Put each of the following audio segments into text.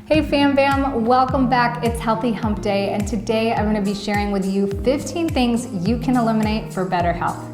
Hey Fam Bam, welcome back. It's Healthy Hump Day, and today I'm going to be sharing with you 15 things you can eliminate for better health.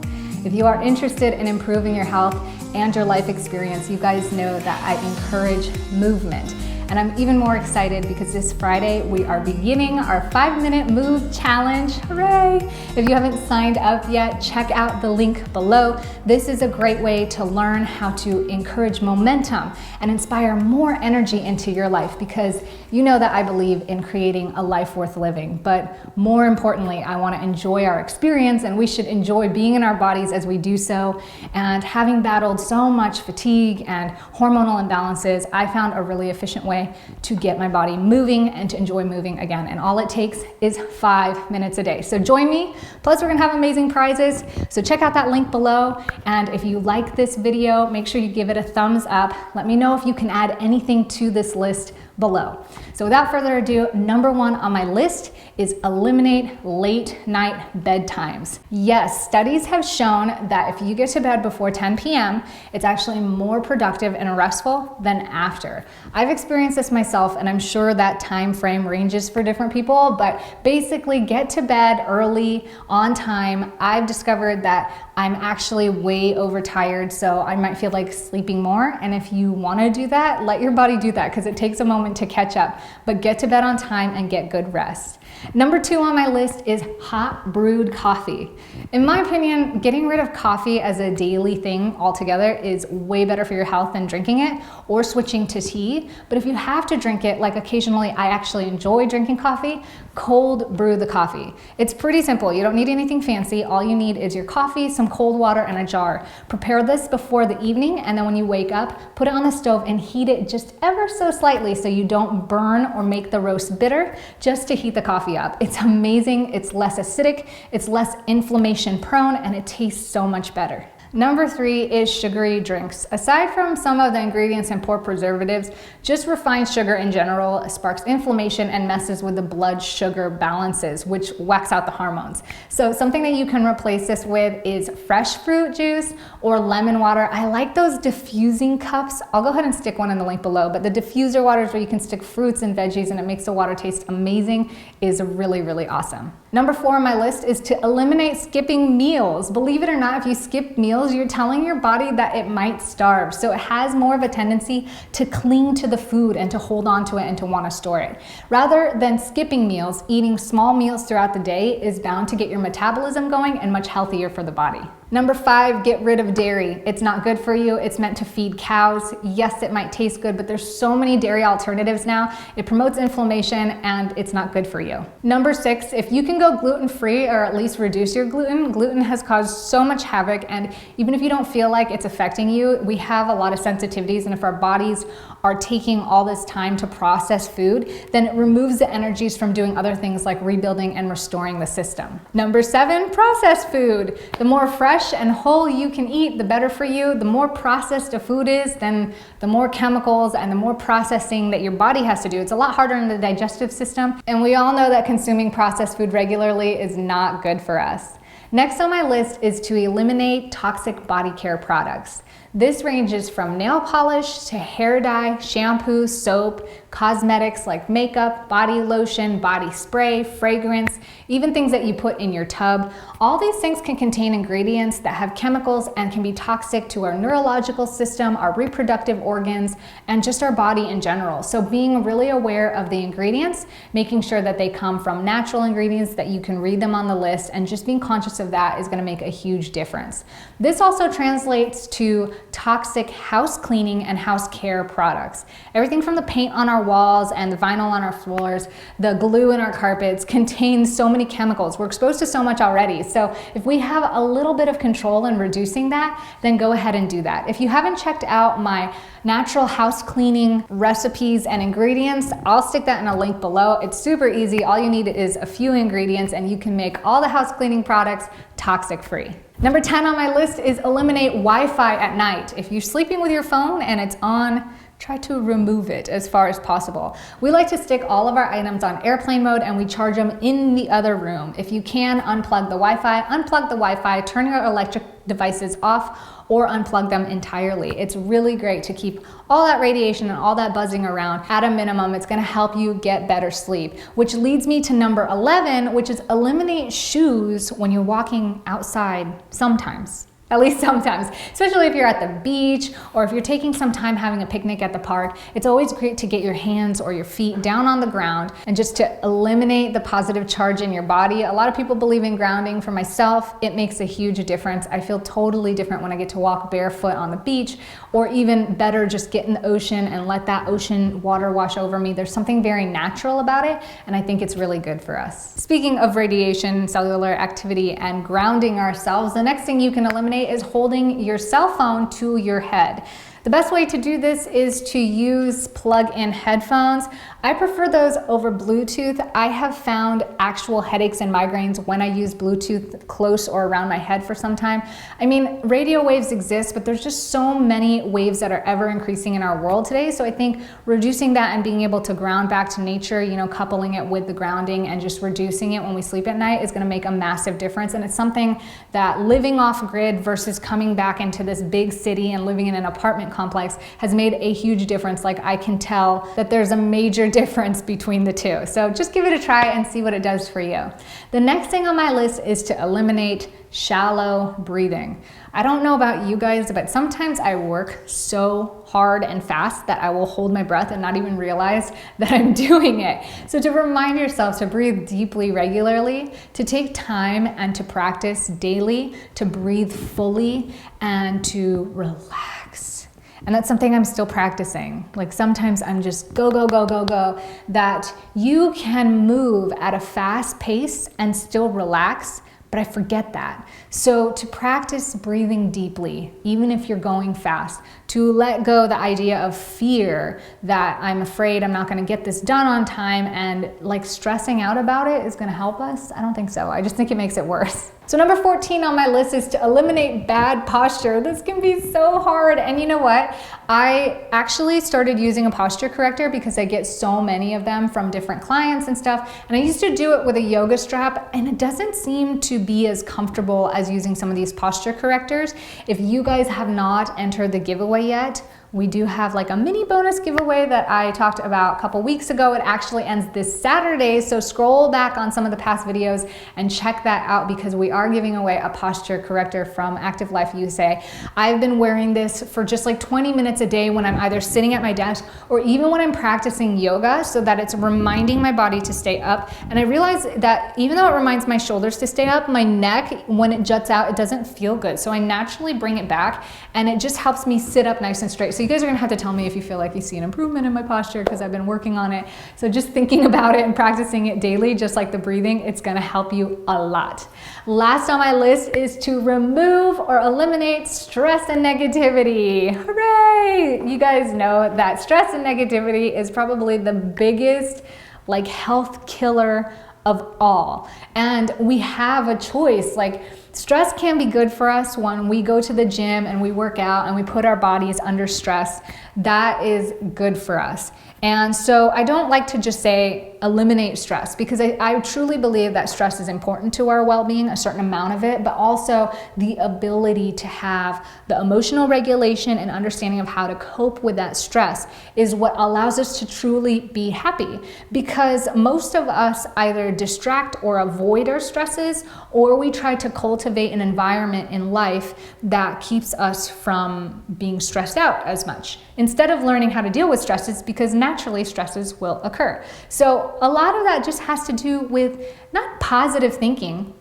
If you are interested in improving your health and your life experience, you guys know that I encourage movement. And I'm even more excited because this Friday we are beginning our 5-minute move challenge. Hooray! If you haven't signed up yet, check out the link below. This is a great way to learn how to encourage momentum and inspire more energy into your life, because you know that I believe in creating a life worth living. But more importantly, I want to enjoy our experience, and we should enjoy being in our bodies as we do so. And having battled so much fatigue and hormonal imbalances, I found a really efficient way to get my body moving and to enjoy moving again. And all it takes is 5 minutes a day. So join me. Plus, we're gonna have amazing prizes. So check out that link below. And if you like this video, make sure you give it a thumbs up. Let me know if you can add anything to this list below. So without further ado, number 1 on my list is eliminate late night bedtimes. Yes, studies have shown that if you get to bed before 10 p.m., it's actually more productive and restful than after. I've experienced this myself, and I'm sure that time frame ranges for different people, but basically get to bed early, on time. I've discovered that I'm actually way overtired, so I might feel like sleeping more. And if you want to do that, let your body do that, because it takes a moment to catch up. But get to bed on time and get good rest. Number 2 on my list is hot brewed coffee. In my opinion, getting rid of coffee as a daily thing altogether is way better for your health than drinking it or switching to tea. But if you have to drink it, like occasionally I actually enjoy drinking coffee, cold brew the coffee. It's pretty simple. You don't need anything fancy. All you need is your coffee, some cold water, and a jar. Prepare this before the evening, and then when you wake up, put it on the stove and heat it just ever so slightly so you don't burn or make the roast bitter, just to heat the coffee up. It's amazing. It's less acidic, it's less inflammation prone, and it tastes so much better. Number 3 is sugary drinks. Aside from some of the ingredients and poor preservatives, just refined sugar in general sparks inflammation and messes with the blood sugar balances, which whacks out the hormones. So something that you can replace this with is fresh fruit juice or lemon water. I like those diffusing cups. I'll go ahead and stick one in the link below, but the diffuser waters where you can stick fruits and veggies and it makes the water taste amazing is really, really awesome. Number 4 on my list is to eliminate skipping meals. Believe it or not, if you skip meals, you're telling your body that it might starve. So it has more of a tendency to cling to the food and to hold on to it and to want to store it. Rather than skipping meals, eating small meals throughout the day is bound to get your metabolism going and much healthier for the body. Number 5, get rid of dairy. It's not good for you. It's meant to feed cows. Yes, it might taste good, but there's so many dairy alternatives now. It promotes inflammation and it's not good for you. Number 6, if you can go gluten-free or at least reduce your gluten, gluten has caused so much havoc, and even if you don't feel like it's affecting you, we have a lot of sensitivities, and if our bodies are taking all this time to process food, then it removes the energies from doing other things like rebuilding and restoring the system. Number 7, processed food. The more fresh and whole you can eat, the better for you. The more processed a food is, then the more chemicals and the more processing that your body has to do. It's a lot harder in the digestive system, and we all know that consuming processed food regularly is not good for us. Next on my list is to eliminate toxic body care products. This ranges from nail polish to hair dye, shampoo, soap, cosmetics like makeup, body lotion, body spray, fragrance, even things that you put in your tub. All these things can contain ingredients that have chemicals and can be toxic to our neurological system, our reproductive organs, and just our body in general. So being really aware of the ingredients, making sure that they come from natural ingredients, that you can read them on the list, and just being conscious of that is going to make a huge difference. This also translates to toxic house cleaning and house care products. Everything from the paint on our walls and the vinyl on our floors, the glue in our carpets contains so many chemicals. We're exposed to so much already. So if we have a little bit of control in reducing that, then go ahead and do that. If you haven't checked out my natural house cleaning recipes and ingredients, I'll stick that in a link below. It's super easy. All you need is a few ingredients and you can make all the house cleaning products toxic free. Number 10 on my list is eliminate Wi-Fi at night. If you're sleeping with your phone and it's on, try to remove it as far as possible. We like to stick all of our items on airplane mode and we charge them in the other room. If you can, unplug the Wi-Fi, turn your electric devices off or unplug them entirely. It's really great to keep all that radiation and all that buzzing around at a minimum. It's gonna help you get better sleep, which leads me to number 11, which is eliminate shoes when you're walking outside sometimes. At least sometimes, especially if you're at the beach or if you're taking some time having a picnic at the park. It's always great to get your hands or your feet down on the ground and just to eliminate the positive charge in your body. A lot of people believe in grounding. For myself, it makes a huge difference. I feel totally different when I get to walk barefoot on the beach, or even better, just get in the ocean and let that ocean water wash over me. There's something very natural about it, and I think it's really good for us. Speaking of radiation, cellular activity, and grounding ourselves, the next thing you can eliminate is holding your cell phone to your head. The best way to do this is to use plug-in headphones. I prefer those over Bluetooth. I have found actual headaches and migraines when I use Bluetooth close or around my head for some time. I mean, radio waves exist, but there's just so many waves that are ever increasing in our world today. So I think reducing that and being able to ground back to nature, you know, coupling it with the grounding and just reducing it when we sleep at night is gonna make a massive difference. And it's something that living off grid versus coming back into this big city and living in an apartment complex has made a huge difference. Like, I can tell that there's a major difference between the two. So just give it a try and see what it does for you. The next thing on my list is to eliminate shallow breathing. I don't know about you guys, but sometimes I work so hard and fast that I will hold my breath and not even realize that I'm doing it. So to remind yourself to breathe deeply regularly, to take time and to practice daily, to breathe fully and to relax. And that's something I'm still practicing. Like, sometimes I'm just go, go, go, go, go, that you can move at a fast pace and still relax, but I forget that. So to practice breathing deeply, even if you're going fast, to let go the idea of fear that I'm afraid I'm not gonna get this done on time, and like stressing out about it is gonna help us. I don't think so. I just think it makes it worse. So number 14 on my list is to eliminate bad posture. This can be so hard. And you know what? I actually started using a posture corrector because I get so many of them from different clients and stuff. And I used to do it with a yoga strap, and it doesn't seem to be as comfortable as using some of these posture correctors. If you guys have not entered the giveaway yet, we do have like a mini bonus giveaway that I talked about a couple weeks ago. It actually ends this Saturday, so scroll back on some of the past videos and check that out, because we are giving away a posture corrector from Active Life USA. I've been wearing this for just like 20 minutes a day when I'm either sitting at my desk or even when I'm practicing yoga, so that it's reminding my body to stay up. And I realize that even though it reminds my shoulders to stay up, my neck, when it juts out, it doesn't feel good. So I naturally bring it back, and it just helps me sit up nice and straight. So you guys are gonna have to tell me if you feel like you see an improvement in my posture, because I've been working on it. So just thinking about it and practicing it daily, just like the breathing, it's gonna help you a lot. Last on my list is to remove or eliminate stress and negativity. Hooray! You guys know that stress and negativity is probably the biggest like health killer of all. And we have a choice. Like, stress can be good for us when we go to the gym and we work out and we put our bodies under stress. That is good for us. And so I don't like to just say eliminate stress, because I truly believe that stress is important to our well-being, a certain amount of it, but also the ability to have the emotional regulation and understanding of how to cope with that stress is what allows us to truly be happy. Because most of us either distract or avoid our stresses, or we try to cultivate an environment in life that keeps us from being stressed out as much, instead of learning how to deal with stresses, because naturally stresses will occur. So a lot of that just has to do with not positive thinking,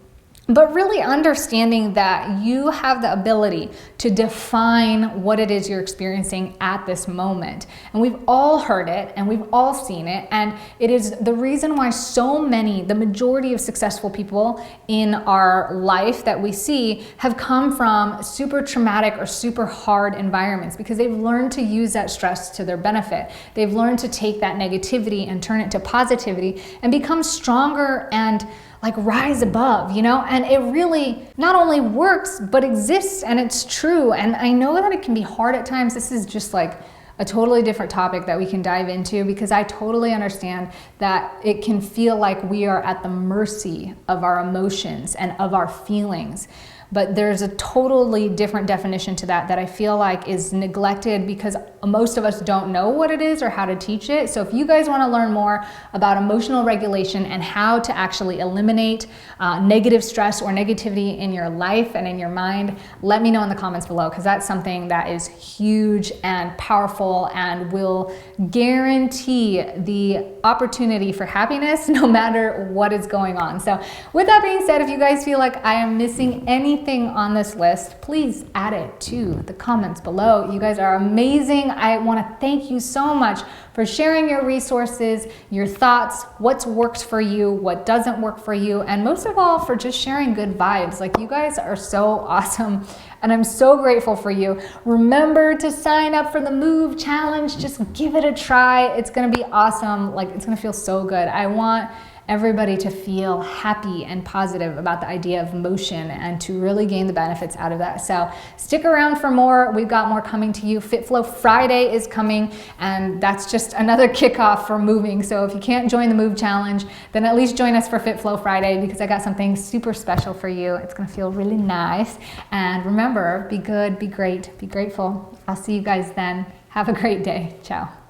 but really understanding that you have the ability to define what it is you're experiencing at this moment. And we've all heard it and we've all seen it. And it is the reason why so many, the majority of successful people in our life that we see have come from super traumatic or super hard environments, because they've learned to use that stress to their benefit. They've learned to take that negativity and turn it to positivity and become stronger and like rise above, you know? And it really not only works, but exists, and it's true. And I know that it can be hard at times. This is just like a totally different topic that we can dive into, because I totally understand that it can feel like we are at the mercy of our emotions and of our feelings. But there's a totally different definition to that I feel like is neglected because most of us don't know what it is or how to teach it. So if you guys want to learn more about emotional regulation and how to actually eliminate negative stress or negativity in your life and in your mind, let me know in the comments below, because that's something that is huge and powerful and will guarantee the opportunity for happiness no matter what is going on. So with that being said, if you guys feel like I am missing anything on this list, please add it to the comments below. You guys are amazing. I want to thank you so much for sharing your resources, your thoughts, what's worked for you, what doesn't work for you, and most of all, for just sharing good vibes. Like, you guys are so awesome, and I'm so grateful for you. Remember to sign up for the Move Challenge. Just give it a try. It's going to be awesome. Like, it's going to feel so good. I want everybody to feel happy and positive about the idea of motion and to really gain the benefits out of that. So stick around for more. We've got more coming to you. Fit Flow Friday is coming, and that's just another kickoff for moving. So if you can't join the Move Challenge, then at least join us for Fit Flow Friday, because I got something super special for you. It's going to feel really nice. And remember, be good, be great, be grateful. I'll see you guys then. Have a great day. Ciao.